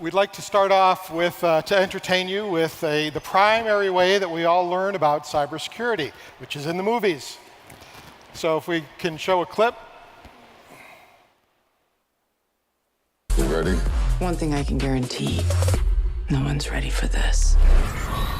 we'd like to start off with, to entertain you with the primary way that we all learn about cybersecurity, which is in the movies. So if we can show a clip. You ready? One thing I can guarantee, no one's ready for this.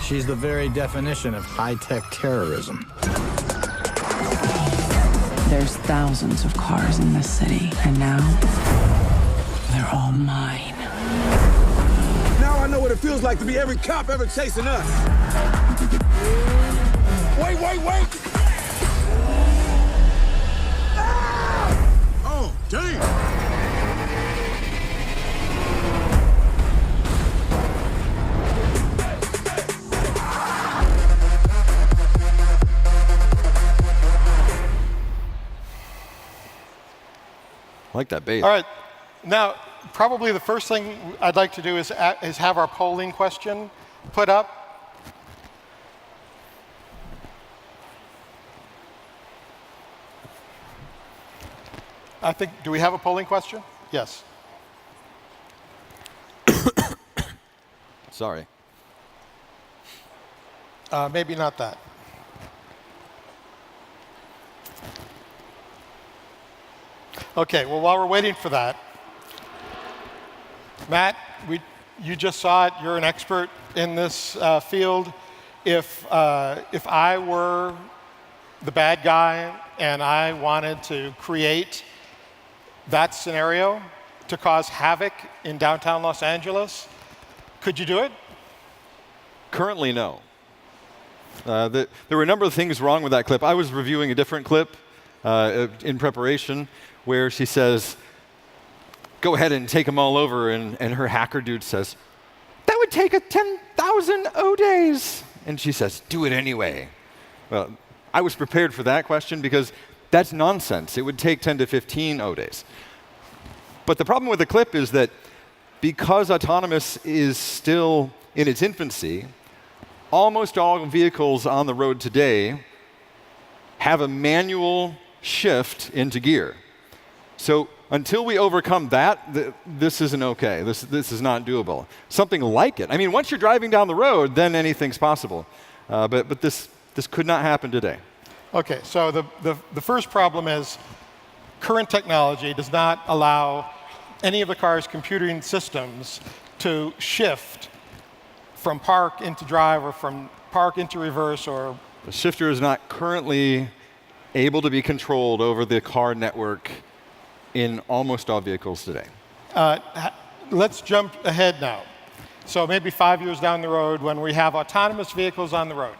She's the very definition of high-tech terrorism. There's thousands of cars in this city, and now they're all mine. Now I know what it feels like to be every cop ever chasing us. Wait! Ah! Oh, damn! I like that bait. All right. Now, probably the first thing I'd like to do is have our polling question put up. I think, do we have a polling question? Yes. Sorry. Maybe not that. OK, well, while we're waiting for that, Matt, you just saw it. You're an expert in this field. If I were the bad guy and I wanted to create that scenario to cause havoc in downtown Los Angeles, could you do it? Currently, no. There were a number of things wrong with that clip. I was reviewing a different clip in preparation where she says, go ahead and take them all over, and her hacker dude says, that would take 10,000 O-days. And she says, do it anyway. Well, I was prepared for that question because that's nonsense. It would take 10 to 15 O-days. But the problem with the clip is that because autonomous is still in its infancy, almost all vehicles on the road today have a manual shift into gear. So until we overcome that, this isn't OK. This is not doable. Something like it. I mean, once you're driving down the road, then anything's possible. But this could not happen today. OK, so the first problem is current technology does not allow any of the car's computing systems to shift from park into drive or from park into reverse. Or the shifter is not currently able to be controlled over the car network in almost all vehicles today. Let's jump ahead now. So maybe 5 years down the road when we have autonomous vehicles on the road.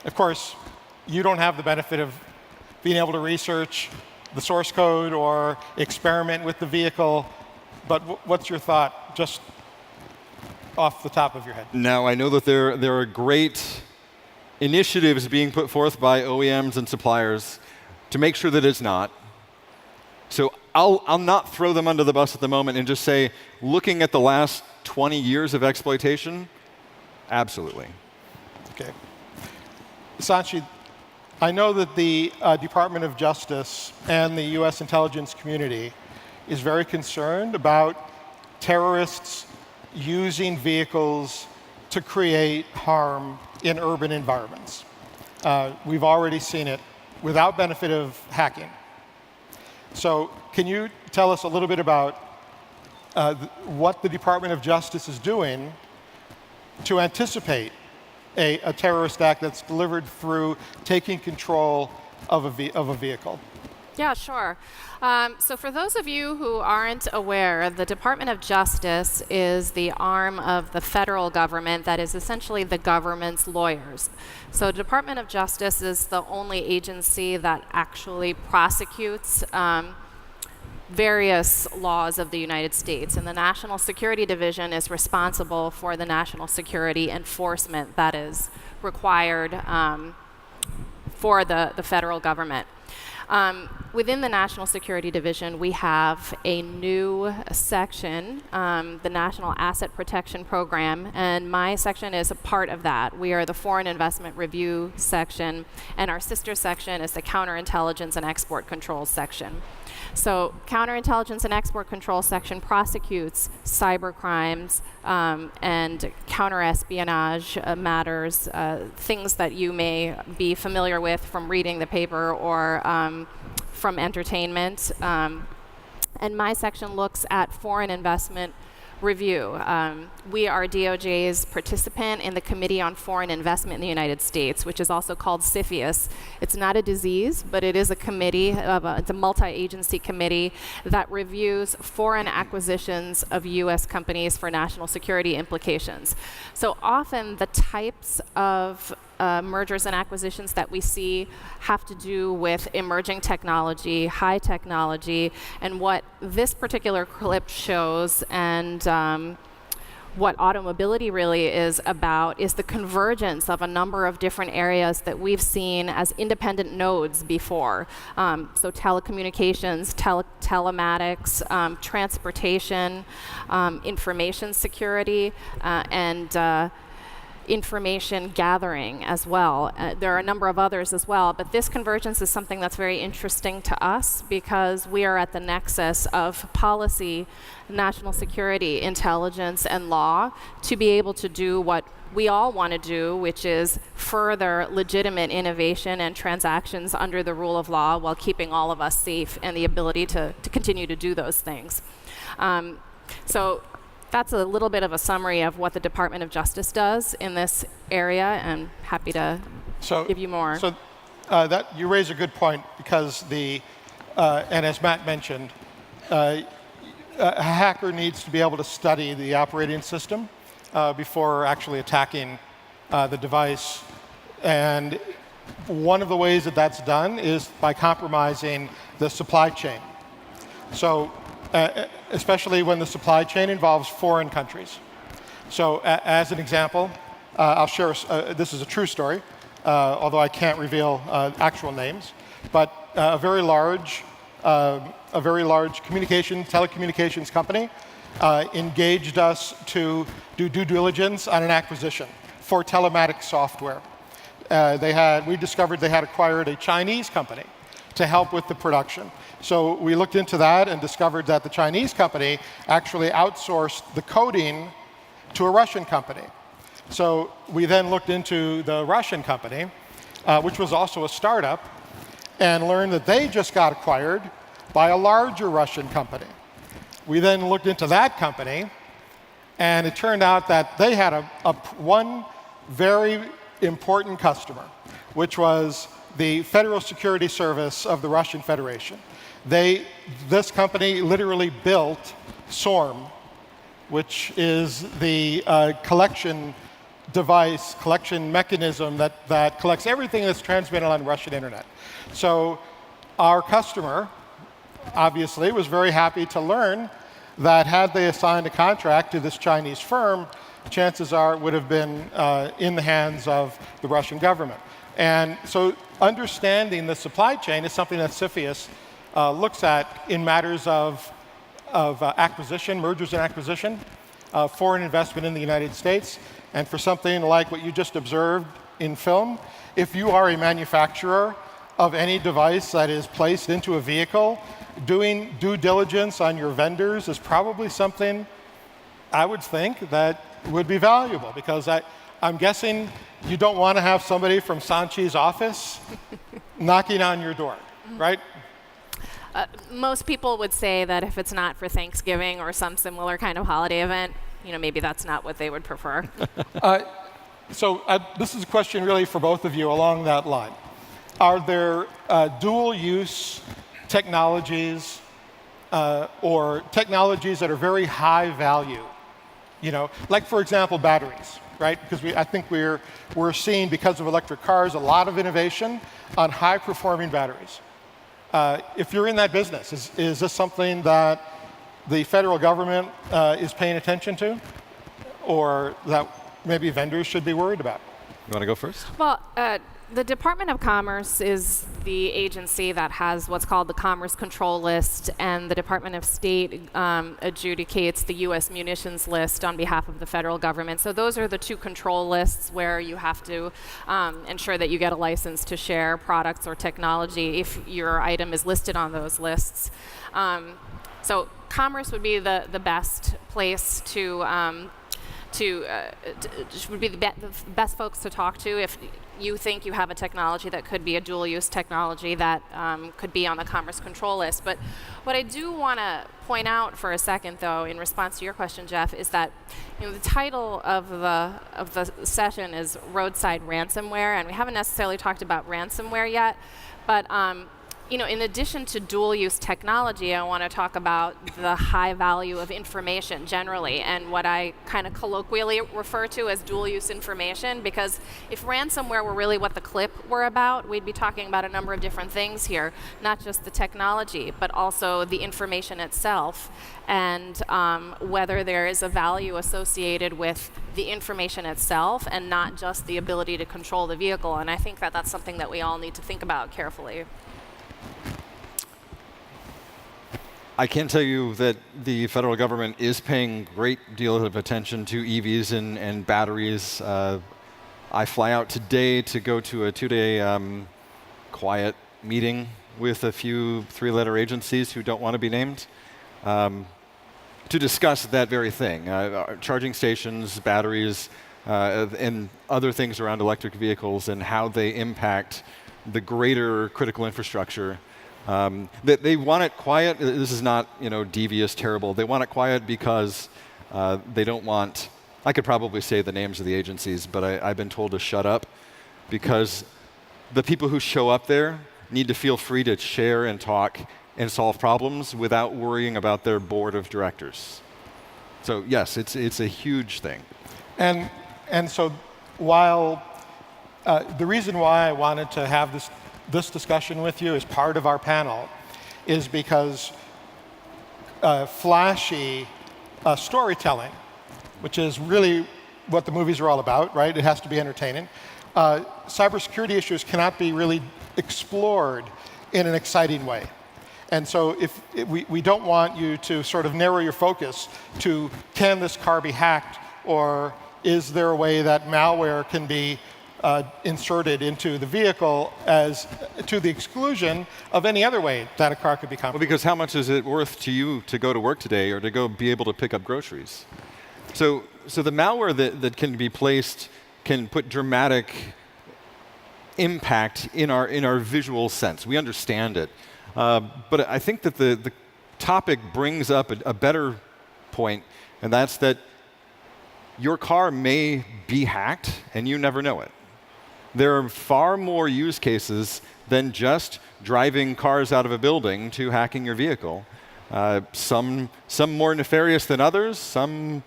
Of course, you don't have the benefit of being able to research the source code or experiment with the vehicle. But what's your thought, just off the top of your head? Now, I know that there are great initiatives being put forth by OEMs and suppliers to make sure that it's not. So I'll not throw them under the bus at the moment and just say, looking at the last 20 years of exploitation, absolutely. OK. Sanchi, I know that the Department of Justice and the US intelligence community is very concerned about terrorists using vehicles to create harm in urban environments. We've already seen it without benefit of hacking. So can you tell us a little bit about what the Department of Justice is doing to anticipate a terrorist act that's delivered through taking control of a vehicle? Yeah, sure. So for those of you who aren't aware, the Department of Justice is the arm of the federal government that is essentially the government's lawyers. So the Department of Justice is the only agency that actually prosecutes various laws of the United States. And the National Security Division is responsible for the national security enforcement that is required for the federal government. Within the National Security Division, we have a new section, the National Asset Protection Program, and my section is a part of that. We are the Foreign Investment Review section, and our sister section is the Counterintelligence and Export Controls section. So counterintelligence and export control section prosecutes cyber crimes and counter-espionage matters, things that you may be familiar with from reading the paper or from entertainment. And my section looks at foreign investment review. We are DOJ's participant in the Committee on Foreign Investment in the United States, which is also called CFIUS. It's not a disease, but it is a committee, it's a multi-agency committee that reviews foreign acquisitions of US companies for national security implications. So often the types of mergers and acquisitions that we see have to do with emerging technology, high technology, and what this particular clip shows and what AutoMobility really is about is the convergence of a number of different areas that we've seen as independent nodes before. So telecommunications, telematics, transportation, information security, and information gathering as well. There are a number of others as well, but this convergence is something that's very interesting to us because we are at the nexus of policy, national security, intelligence, and law to be able to do what we all want to do, which is further legitimate innovation and transactions under the rule of law while keeping all of us safe and the ability to continue to do those things. So that's a little bit of a summary of what the Department of Justice does in this area, and happy to give you more. So that you raise a good point because and as Matt mentioned, a hacker needs to be able to study the operating system before actually attacking the device. And one of the ways that that's done is by compromising the supply chain. So especially when the supply chain involves foreign countries. So as an example, I'll share, this is a true story, although I can't reveal actual names, but a very large telecommunications company engaged us to do due diligence on an acquisition for telematics software. We discovered they had acquired a Chinese company to help with the production. So we looked into that and discovered that the Chinese company actually outsourced the coding to a Russian company. So we then looked into the Russian company, which was also a startup, and learned that they just got acquired by a larger Russian company. We then looked into that company, and it turned out that they had one very important customer, which was the Federal Security Service of the Russian Federation. This company literally built SORM, which is the collection device, collection mechanism that collects everything that's transmitted on the Russian internet. So our customer, obviously, was very happy to learn that had they assigned a contract to this Chinese firm, chances are it would have been in the hands of the Russian government. And so understanding the supply chain is something that CFIUS looks at in matters of acquisition, mergers and acquisition, foreign investment in the United States. And for something like what you just observed in film, if you are a manufacturer of any device that is placed into a vehicle, doing due diligence on your vendors is probably something I would think that would be valuable, because I'm guessing you don't want to have somebody from Sanchi's office knocking on your door, right? Most people would say that if it's not for Thanksgiving or some similar kind of holiday event, maybe that's not what they would prefer. So this is a question really for both of you along that line. Are there dual-use technologies or technologies that are very high value? Like, for example, batteries, right? Because I think we're seeing, because of electric cars, a lot of innovation on high-performing batteries. If you're in that business, is this something that the federal government is paying attention to, or that maybe vendors should be worried about? You want to go first? Well, The Department of Commerce is the agency that has what's called the Commerce Control List, and the Department of State adjudicates the U.S. munitions list on behalf of the federal government. So those are the two control lists where you have to ensure that you get a license to share products or technology if your item is listed on those lists. So Commerce would be the best place would be the best folks to talk to if you think you have a technology that could be a dual-use technology that could be on the Commerce Control List. But what I do want to point out for a second, though, in response to your question, Jeff, is that the title of the session is Roadside Ransomware, and we haven't necessarily talked about ransomware yet, but in addition to dual-use technology, I want to talk about the high value of information generally, and what I kind of colloquially refer to as dual-use information, because if ransomware were really what the clip were about, we'd be talking about a number of different things here, not just the technology, but also the information itself, and whether there is a value associated with the information itself and not just the ability to control the vehicle. And I think that that's something that we all need to think about carefully. I can tell you that the federal government is paying a great deal of attention to EVs and batteries. I fly out today to go to a 2-day quiet meeting with a few 3-letter agencies who don't want to be named to discuss that very thing. Charging stations, batteries, and other things around electric vehicles and how they impact the greater critical infrastructure. They want it quiet. This is not, devious, terrible. They want it quiet because they don't want. I could probably say the names of the agencies, but I've been told to shut up because the people who show up there need to feel free to share and talk and solve problems without worrying about their board of directors. So yes, it's a huge thing. And so while the reason why I wanted to have this discussion with you as part of our panel is because flashy storytelling, which is really what the movies are all about, right? It has to be entertaining. Cybersecurity issues cannot be really explored in an exciting way. And so we don't want you to sort of narrow your focus to, can this car be hacked, or is there a way that malware can be inserted into the vehicle as to the exclusion of any other way that a car could be compromised. Well, because how much is it worth to you to go to work today or to go be able to pick up groceries? So the malware that can be placed can put dramatic impact in our visual sense. We understand it. But I think that the topic brings up a better point, and that's that your car may be hacked and you never know it. There are far more use cases than just driving cars out of a building to hacking your vehicle. Some more nefarious than others, some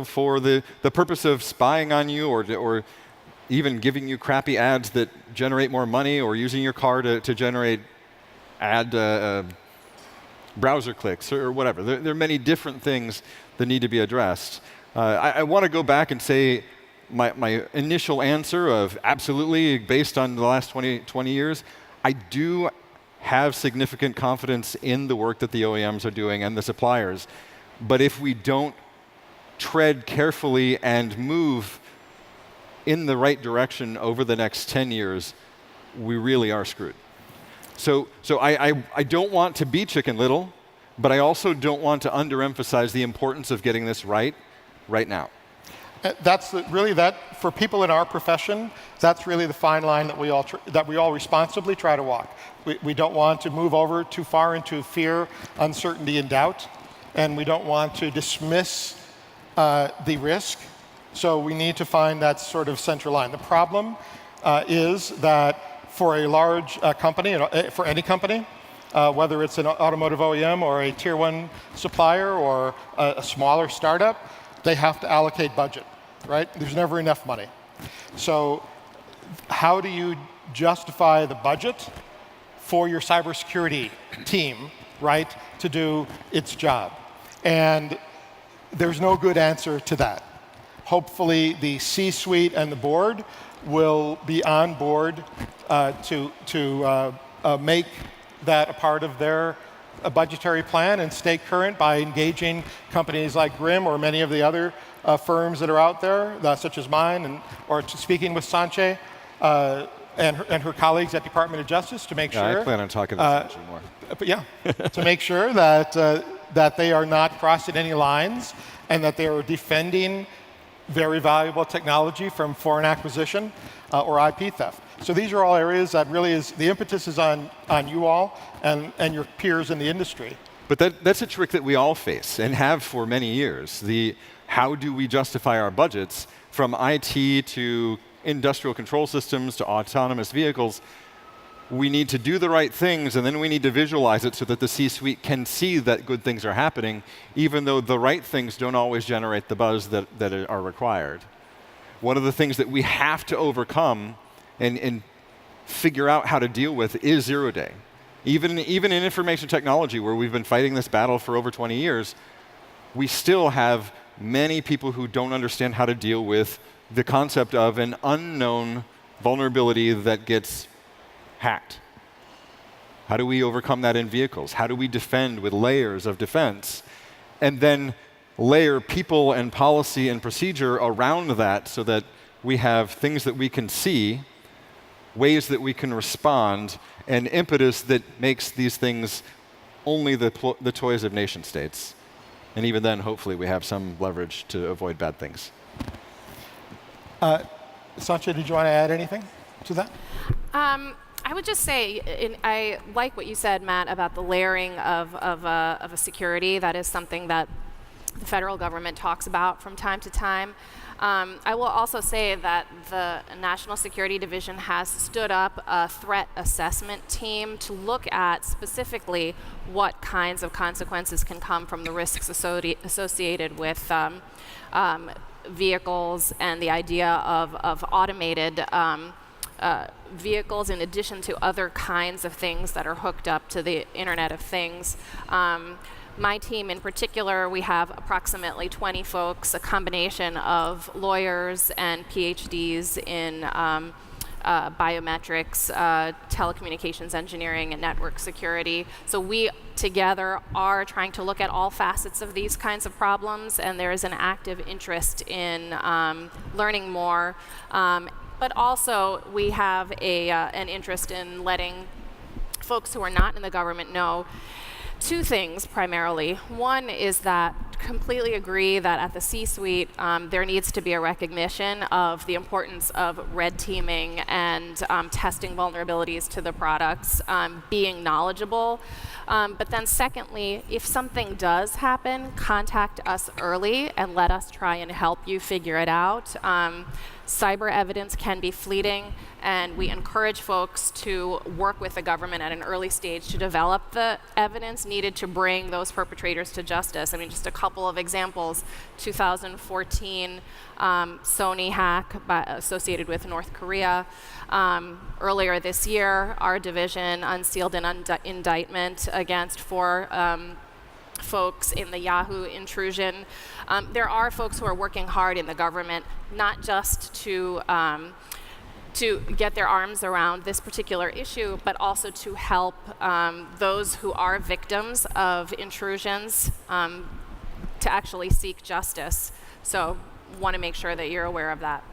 for the purpose of spying on you or even giving you crappy ads that generate more money, or using your car to generate ad browser clicks or whatever. There are many different things that need to be addressed. I want to go back and say my initial answer of absolutely, based on the last 20 years, I do have significant confidence in the work that the OEMs are doing and the suppliers. But if we don't tread carefully and move in the right direction over the next 10 years, we really are screwed. So I don't want to be Chicken Little, but I also don't want to underemphasize the importance of getting this right now. That's really that for people in our profession. That's really the fine line that we all responsibly try to walk. We don't want to move over too far into fear, uncertainty, and doubt, and we don't want to dismiss the risk. So we need to find that sort of central line. The problem is that for a large company, for any company, whether it's an automotive OEM or a tier 1 supplier or a smaller startup, they have to allocate budget, right? There's never enough money. So how do you justify the budget for your cybersecurity team, right, to do its job? And there's no good answer to that. hopefully the C-suite and the board will be on board to make that a part of their budgetary plan and stay current by engaging companies like Grimm or many of the other firms that are out there, such as mine, or speaking with Sanchi and her colleagues at Department of Justice to make sure. I plan on talking to Sanchi more. But yeah, to make sure that they are not crossing any lines and that they are defending very valuable technology from foreign acquisition or IP theft. So these are all areas that really the impetus is on you all and your peers in the industry. But that's a trick that we all face and have for many years. How do we justify our budgets from IT to industrial control systems to autonomous vehicles? We need to do the right things, and then we need to visualize it so that the C-suite can see that good things are happening, even though the right things don't always generate the buzz that are required. One of the things that we have to overcome and figure out how to deal with is zero-day. Even in information technology, where we've been fighting this battle for over 20 years, we still have many people who don't understand how to deal with the concept of an unknown vulnerability that gets hacked. How do we overcome that in vehicles? How do we defend with layers of defense? And then layer people and policy and procedure around that so that we have things that we can see, ways that we can respond, and impetus that makes these things only the toys of nation states. And even then, hopefully, we have some leverage to avoid bad things. Sanchi, did you want to add anything to that? I would just say, I like what you said, Matt, about the layering of a security. That is something that the federal government talks about from time to time. I will also say that the National Security Division has stood up a threat assessment team to look at specifically what kinds of consequences can come from the risks associated with vehicles and the idea of automated vehicles in addition to other kinds of things that are hooked up to the Internet of Things. My team in particular, we have approximately 20 folks, a combination of lawyers and PhDs in biometrics, telecommunications engineering, and network security. So we together are trying to look at all facets of these kinds of problems, and there is an active interest in learning more. But also, we have an interest in letting folks who are not in the government know two things primarily. One is that completely agree that at the C-suite there needs to be a recognition of the importance of red teaming and testing vulnerabilities to the products, being knowledgeable. But then secondly, if something does happen, contact us early and let us try and help you figure it out. Cyber evidence can be fleeting, and we encourage folks to work with the government at an early stage to develop the evidence needed to bring those perpetrators to justice. I mean, just a couple of examples. 2014 Sony hack associated with North Korea. Earlier this year, our division unsealed an indictment against 4 folks in the Yahoo intrusion. There are folks who are working hard in the government, not just to get their arms around this particular issue, but also to help those who are victims of intrusions to actually seek justice. So want to make sure that you're aware of that.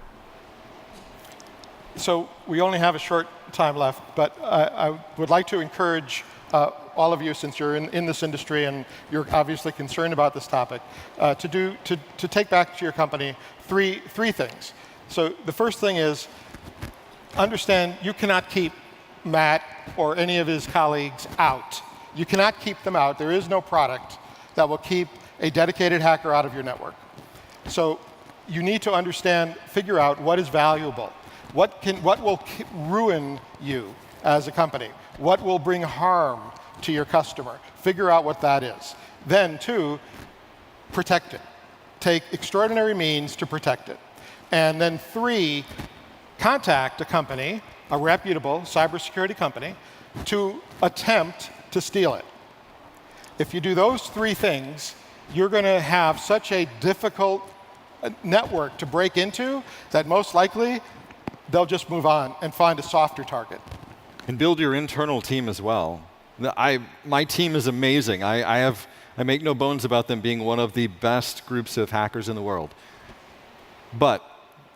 So we only have a short time left, but I would like to encourage all of you, since you're in this industry and you're obviously concerned about this topic, to take back to your company three things. So the first thing is, understand you cannot keep Matt or any of his colleagues out. You cannot keep them out. There is no product that will keep a dedicated hacker out of your network. So you need to understand, figure out what is valuable. What will ruin you as a company? What will bring harm to your customer? Figure out what that is. Then, 2, protect it. Take extraordinary means to protect it. And then 3, contact a company, a reputable cybersecurity company, to attempt to steal it. If you do those 3 things, you're going to have such a difficult network to break into, that most likely they'll just move on and find a softer target. And build your internal team as well. My team is amazing. I make no bones about them being one of the best groups of hackers in the world. But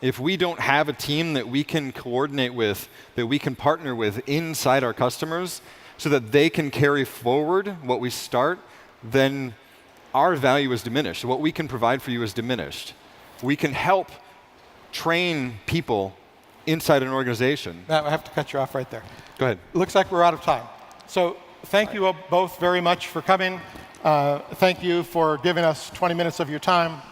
if we don't have a team that we can coordinate with, that we can partner with inside our customers so that they can carry forward what we start, then our value is diminished. What we can provide for you is diminished. We can help train people inside an organization. Matt, I have to cut you off right there. Go ahead. It looks like we're out of time. So thank you both very much for coming. Thank you for giving us 20 minutes of your time.